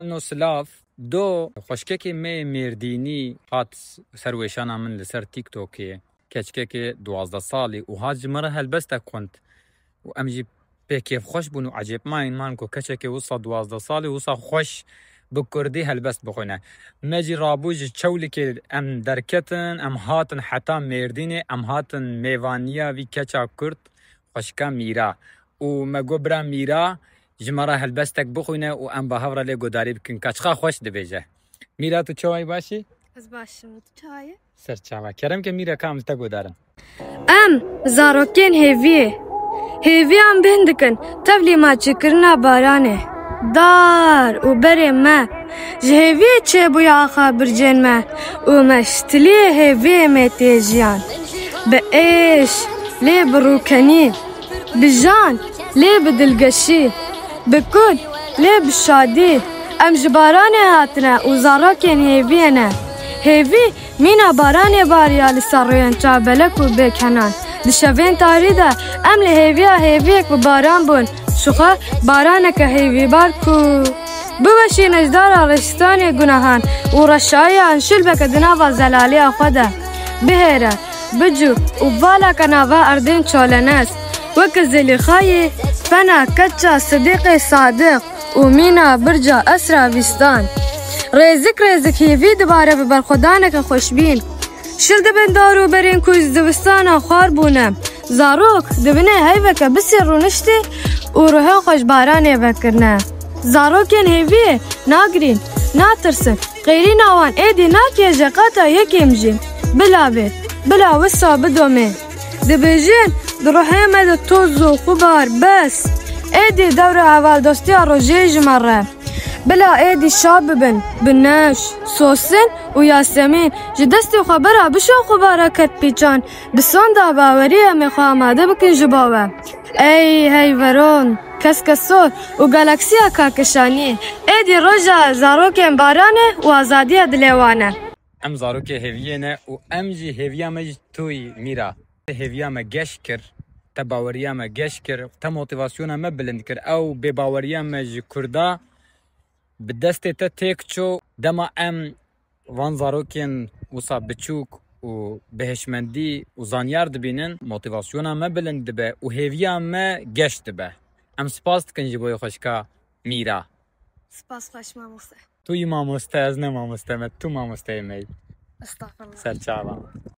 انه سلاف دو خوشککی مردینی هات سرویشانا من لسر تیک توکی کچککی 12 سالی و هاج مره هلبسته كنت و امجی كيف خوش بونو عجيب ما كو كچكي وصا 12 سالی وصا خوش بكردي هلبست بخونه مجي رابوج چولكي ام دركتن ام هاتن حتى مرديني ام هاتن ميوانيا وي كچا كرد خوشكا ميرا و مگو برا ميرا جمرا هلبستك بخونه و ام بهورا لي گوداري بكن كچخا خوش دبيجه ميرا تو چوي باشي از باشم تو چای سر چاوا کرم که ميرا كامل تا گودارن زاروكين هيفي ام بهندكن تبلي ما چكرنا بارانه دار و بري ما جهيفي چه بويا خابر جن ما و مشتلي هيفي متيجيان بإيش لي بروكني بجان لي بدلقشي بكل لي بالشادي ام جباراني هاتنا و زاروكين هيفي مينا باراني باريا لساروين چابلك و بكنان لشوين تاريدا ام هيفيك بباران بون شخا بارانك هيفي باركو بوشي نجدار رشتاني گناهان و رشايا انشلبك دنافا زلالي اخودا بهيرا بجو وبالا كنافا اردين چولنس وكزلي خاي فنا كتشا صديقي صادق ومينا برجا اسرا ويستان ريزك هيفي دباره ببرخدانك خوشبين شل دبن دارو برين كوز دبستانا خوار بونه زاروك دبنه هيفك بسر رونشتي وروحه خوش بارانه بكرنا زاروكين هيفي ناقرين ناترسن غيرين اوان ايدي ناكي جاقاتا يكيمجين بلا بيت بلا وسا بدومين دبيجين دروحي مدى توزو خبار بس ايدي دورة اول دوستي روجي جمرة بلا ايدي شاببن بناش سوسن وياسمين جدستي خبرها بشو خبارها كت بيجان بسون دا باوريها مخوا ماده بكن جباوه اي هاي ورون كسكسور وغالاكسيا كاكشاني ايدي روجا زاروكين بارانه وازادية دليوانه ام زاروكي هيفينه و امجي هيفيا مج توي ميرا هيفيا ما گشكر تباوريا ما گشكر تا موتيفاسيونا ما بلندكر او بباوريا ما كردا بدستي تيكچو دما ام وان زاروكين وصا بچوك و بهشمندي و زانيار دبينن موتيفاسيونا ما بلند دبه و هيفيا ما گشت دبه ام سپاس دکن جبوی خوشکا ميرا سپاس خوش ماموسته توی ماموسته از نه ماموسته تو ماموسته می استغفرالله سر چاوا